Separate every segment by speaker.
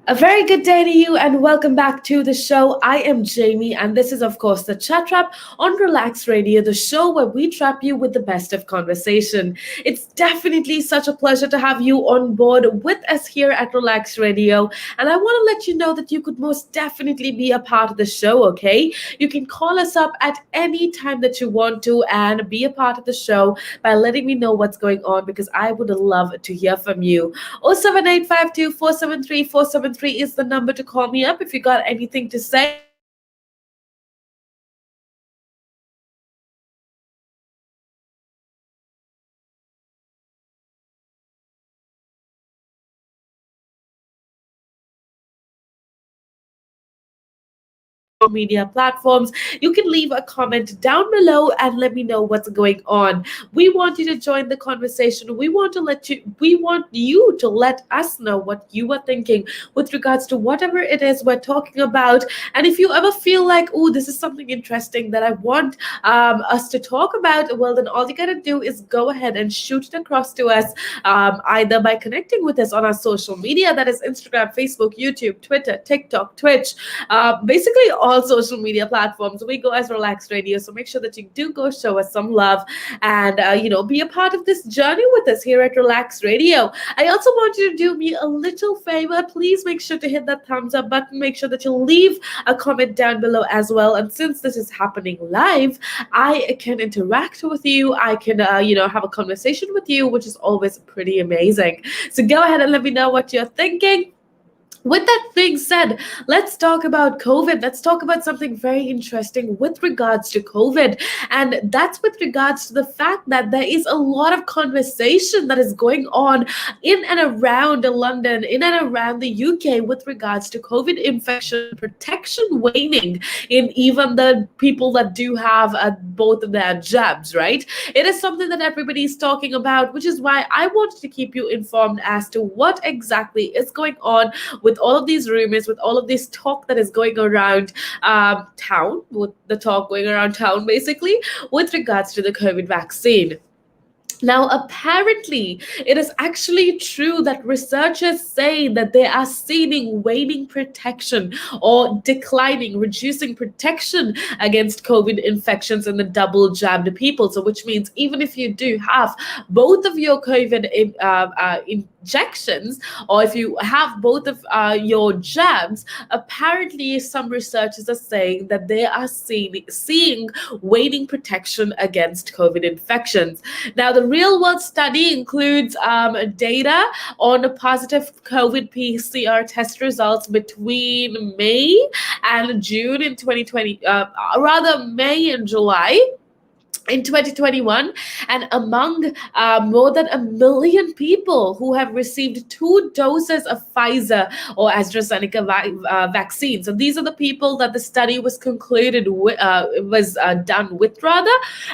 Speaker 1: A very good day to you and welcome back to the show. I am Jaimmy and this is of course the Chat Trap on Relaks Radio, the show where we trap you with the best of conversation. It's definitely such a pleasure to have you on board with us here at Relaks Radio, and I want to let you know that you could most definitely be a part of the show, okay? You can call us up at any time that you want to and be a part of the show by letting me know what's going on, because I would love to hear from you. 07852 473 is the number to call me up if you got anything to say. Media platforms. You can leave a comment down below and let me know what's going on. We want you to join the conversation. We want you to let us know what you are thinking with regards to whatever it is we're talking about. And if you ever feel like, oh, this is something interesting that I want us to talk about, well, then all you gotta do is go ahead and shoot it across to us, either by connecting with us on our social media, that is Instagram, Facebook, YouTube, Twitter, TikTok, Twitch, basically all social media platforms. We go as Relaks Radio, so make sure that you do go show us some love and be a part of this journey with us here at Relaks Radio. I also want you to do me a little favor. Please make sure to hit that thumbs up button. Make sure that you leave a comment down below as well. And since this is happening live, I can interact with you. I can have a conversation with you, which is always pretty amazing. So go ahead and let me know what you're thinking. With that being said, let's talk about COVID. Let's talk about something very interesting with regards to COVID. And that's with regards to the fact that there is a lot of conversation that is going on in and around London, in and around the UK with regards to COVID infection protection waning in even the people that do have both of their jabs, right? It is something that everybody is talking about, which is why I wanted to keep you informed as to what exactly is going on with all of these rumors, with all of this talk that is going around town, with the talk going around town basically, with regards to the COVID vaccine. Now, apparently, it is actually true that researchers say that they are seeing waning protection or reducing protection against COVID infections in the double jabbed people. So, which means even if you do have both of your COVID injections, or if you have both of your jabs, apparently some researchers are saying that they are seeing waning protection against COVID infections. Now, the real world study includes data on a positive COVID PCR test results between May and June in 2020, May and July in 2021, and among more than 1 million people who have received 2 doses of Pfizer or AstraZeneca vaccine. So these are the people that the study was done with,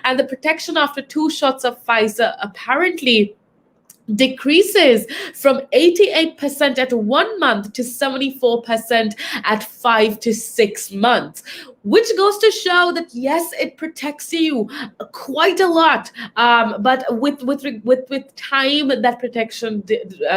Speaker 1: and the protection after 2 shots of Pfizer apparently decreases from 88% at 1 month to 74% at 5 to 6 months, which goes to show that yes, it protects you quite a lot, but with time that protection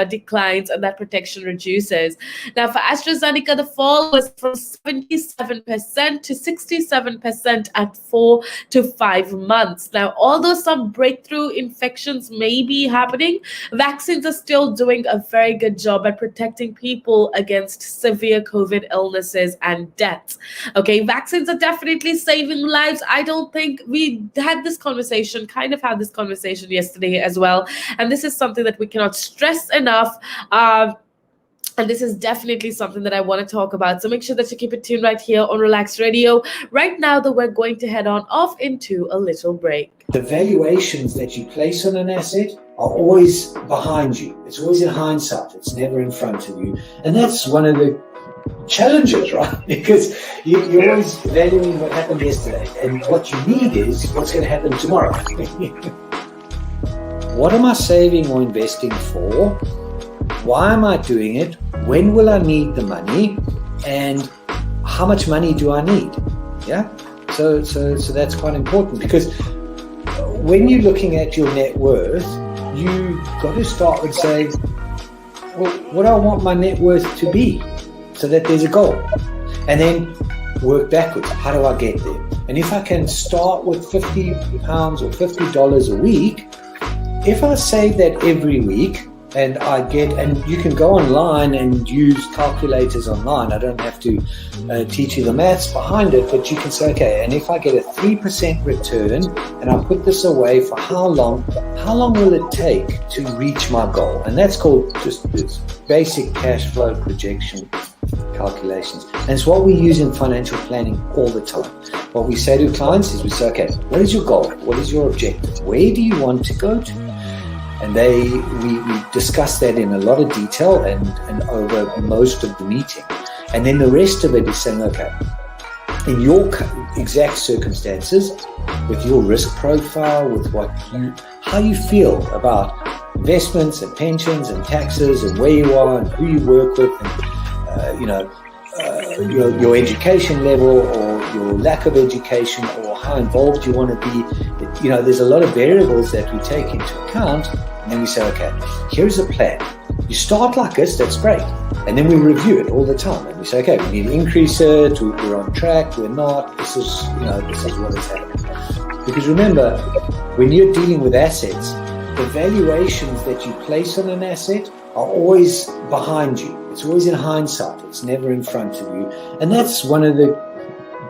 Speaker 1: declines and that protection reduces. Now, for AstraZeneca, the fall was from 77% to 67% at 4 to 5 months. Now, although some breakthrough infections may be happening, vaccines are still doing a very good job at protecting people against severe COVID illnesses and deaths. Okay, vaccines are definitely saving lives. I don't think we had this conversation, yesterday as well. And this is something that we cannot stress enough. And this is definitely something that I want to talk about. So make sure that you keep it tuned right here on Relaks Radio. Right now, though, we're going to head on off into a little break.
Speaker 2: The valuations that you place on an asset are always behind you. It's always in hindsight. It's never in front of you. And that's one of the challenges, right? Because you're always valuing what happened yesterday. And what you need is what's going to happen tomorrow. What am I saving or investing for? Why am I doing it? When will I need the money? And how much money do I need? Yeah. So that's quite important, because when you're looking at your net worth, you got to start with saying, well, what do I want my net worth to be? so that there's a goal. And then work backwards. How do I get there? And if I can start with £50 or $50 a week, if I save that every week, and you can go online and use calculators online. I don't have to teach you the maths behind it, but you can say, okay, and if I get a 3% return and I put this away for how long will it take to reach my goal? And that's called just this basic cash flow projection calculations. And it's what we use in financial planning all the time. What we say to clients is we say, okay, what is your goal? What is your objective? Where do you want to go to? And we discuss that in a lot of detail and over most of the meeting. And then the rest of it is saying, okay, in your exact circumstances, with your risk profile, with how you feel about investments and pensions and taxes and where you are and who you work with and, your education level or your lack of education or how involved you want to be. There's a lot of variables that we take into account, and then we say, okay, here's a plan. You start like this, that's great. And then we review it all the time. And we say, okay, we need to increase it, we're on track, we're not, this is what is happening. Because remember, when you're dealing with assets, the valuations that you place on an asset are always behind you. It's always in hindsight. It's never in front of you. And that's one of the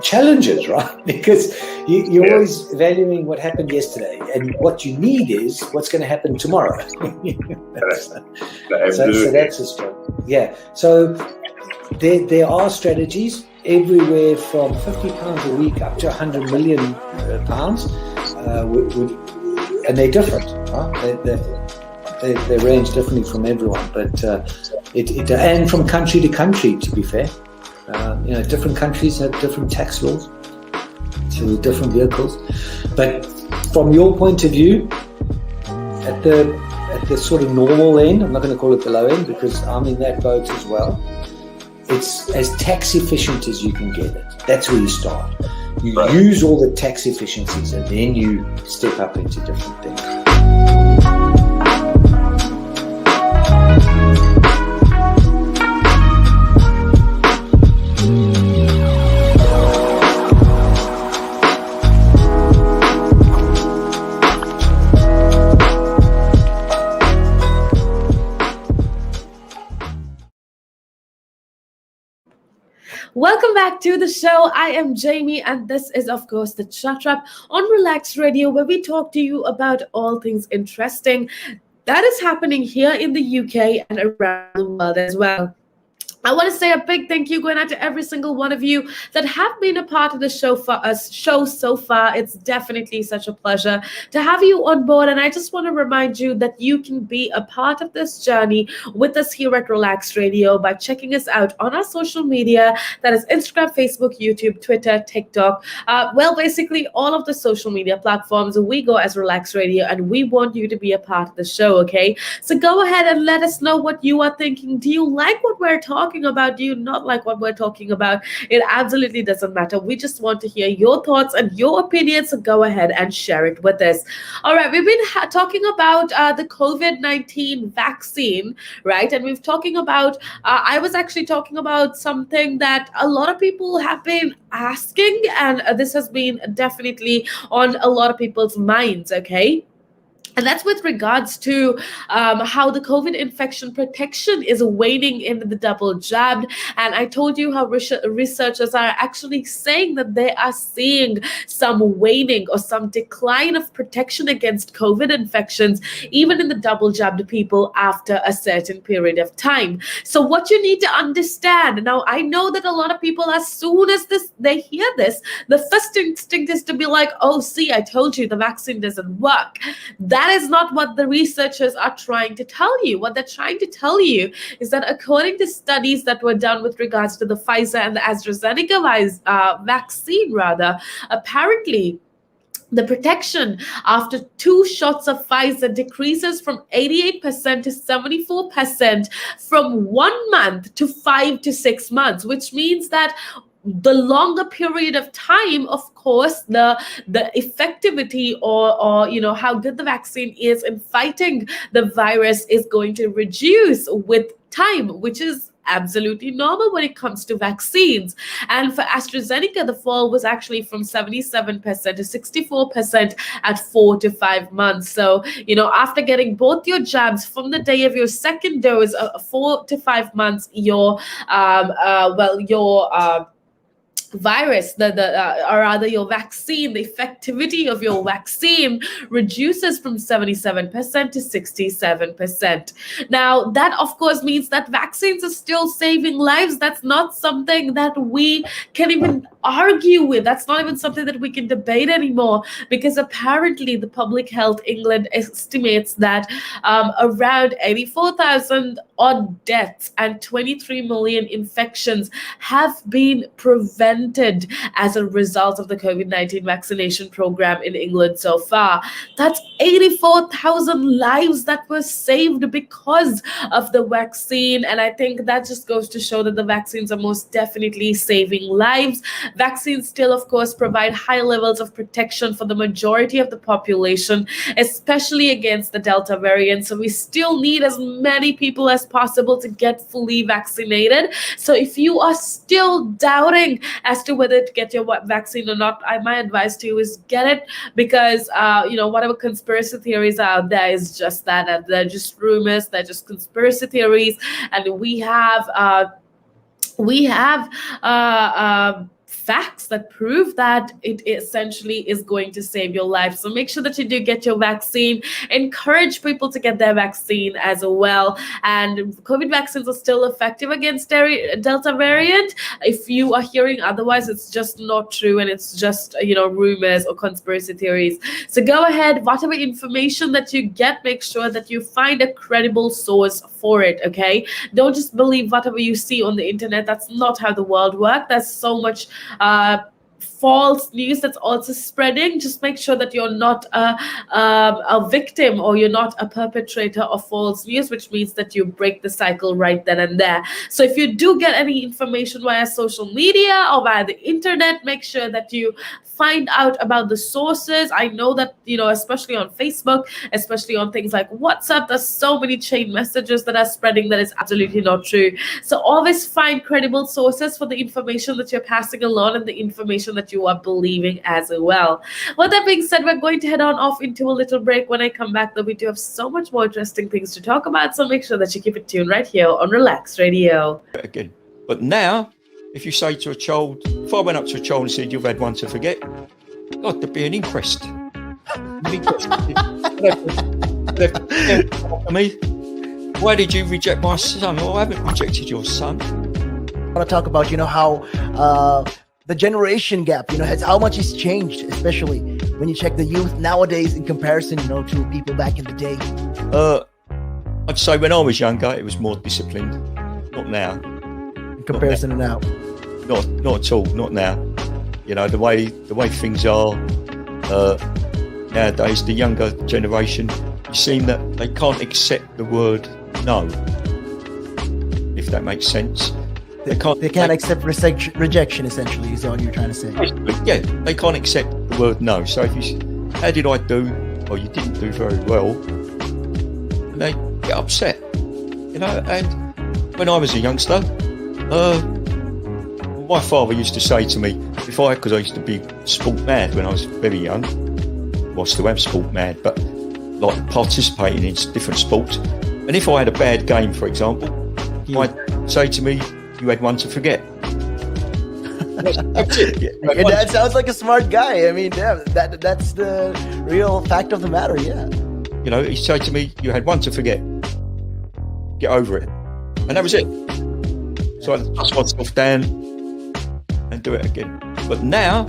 Speaker 2: challenges, right? Because you're always valuing what happened yesterday. And what you need is what's going to happen tomorrow. so that's a struggle. Yeah. So there are strategies everywhere from £50 a week up to £100 million. And they're different, right? They range differently from everyone, but and from country to country, to be fair. Different countries have different tax laws, so different vehicles. But from your point of view, at the sort of normal end, I'm not going to call it the low end because I'm in that boat as well. It's as tax efficient as you can get it. That's where you start. You use all the tax efficiencies and then you step up into different things.
Speaker 1: Welcome back to the show. I am Jaimmy, and this is, of course, the Chat Wrap on Relaks Radio, where we talk to you about all things interesting that is happening here in the UK and around the world as well. I want to say a big thank you going out to every single one of you that have been a part of the show so far. It's definitely such a pleasure to have you on board. And I just want to remind you that you can be a part of this journey with us here at Relaks Radio by checking us out on our social media. That is Instagram, Facebook, YouTube, Twitter, TikTok. Basically all of the social media platforms. We go as Relaks Radio, and we want you to be a part of the show, okay? So go ahead and let us know what you are thinking. Do you like what we're talking about? Do you not like what we're talking about? It absolutely doesn't matter. We just want to hear your thoughts and your opinions, so go ahead and share it with us. All right, we've been talking about the COVID-19 vaccine, right? And we've talking about, I was actually talking about something that a lot of people have been asking, and this has been definitely on a lot of people's minds, okay? And that's with regards to how the COVID infection protection is waning in the double jabbed. And I told you how researchers are actually saying that they are seeing some waning or some decline of protection against COVID infections, even in the double jabbed people after a certain period of time. So what you need to understand, now I know that a lot of people, as soon as they hear this, the first instinct is to be like, oh, see, I told you the vaccine doesn't work. That is not what the researchers are trying to tell you. What they're trying to tell you is that according to studies that were done with regards to the Pfizer and the AstraZeneca vaccine, apparently the protection after 2 shots of Pfizer decreases from 88% to 74% from 1 month to 5 to 6 months, which means that the longer period of time, of course, the effectivity or how good the vaccine is in fighting the virus is going to reduce with time, which is absolutely normal when it comes to vaccines. And for AstraZeneca, the fall was actually from 77% to 64% at 4 to 5 months. So, after getting both your jabs from the day of your second dose, 4 to 5 months, your virus, or rather your vaccine, the effectivity of your vaccine reduces from 77% to 67%. Now, that of course means that vaccines are still saving lives. That's not something that we can even argue with. That's not even something that we can debate anymore, because apparently the Public Health England estimates that around 84,000 odd deaths and 23 million infections have been prevented as a result of the COVID-19 vaccination program in England so far. That's 84,000 lives that were saved because of the vaccine. And I think that just goes to show that the vaccines are most definitely saving lives. Vaccines still, of course, provide high levels of protection for the majority of the population, especially against the Delta variant. So we still need as many people as possible to get fully vaccinated. So if you are still doubting as to whether to get your vaccine or not, my advice to you is get it, because whatever conspiracy theories are out there is just that, they're just rumors, they're just conspiracy theories, and we have facts that prove that it essentially is going to save your life. So make sure that you do get your vaccine. Encourage people to get their vaccine as well. And COVID vaccines are still effective against Delta variant. If you are hearing otherwise, it's just not true, and it's just rumors or conspiracy theories. So go ahead, whatever information that you get, make sure that you find a credible source for it. Okay, don't just believe whatever you see on the internet. That's not how the world works. There's so much false news that's also spreading. Just make sure that you're not a victim, or you're not a perpetrator of false news, which means that you break the cycle right then and there. So if you do get any information via social media or via the internet, make sure that you find out about the sources. I know that, especially on Facebook, especially on things like WhatsApp, there's so many chain messages that are spreading that is absolutely not true. So always find credible sources for the information that you're passing along and the information that you are believing as well. With that being said, we're going to head on off into a little break. When I come back, though, we do have so much more interesting things to talk about. So make sure that you keep it tuned right here on Relaks Radio.
Speaker 3: Again. But now, if you say to a child, if I went up to a child and said, you've had one to forget, God, there'd be an inquest. Why did you reject my son? Well, I haven't rejected your son.
Speaker 4: I want to talk about, how the generation gap, has how much it's changed, especially when you check the youth nowadays in comparison, to people back in the day.
Speaker 3: I'd say when I was younger, it was more disciplined. Not now.
Speaker 4: In comparison to now.
Speaker 3: Not at all. Not now. The way things are nowadays, the younger generation, you seem that they can't accept the word no. If that makes sense. They can't
Speaker 4: accept rejection, essentially, is all you're trying to say.
Speaker 3: Yeah, they can't accept the word no. So if you how did I do? Or you didn't do very well, and they get upset. And when I was a youngster, my father used to say to me, because I used to be sport mad when I was very young, well, I still am sport mad, but like participating in different sports. And if I had a bad game, for example, he might say to me, you had one to forget. That's it.
Speaker 4: Yeah, that sounds like a smart guy. I mean, yeah, that's the real fact of the matter, yeah.
Speaker 3: He said to me, you had one to forget. Get over it. And that was it. So I dust myself down and do it again. But now,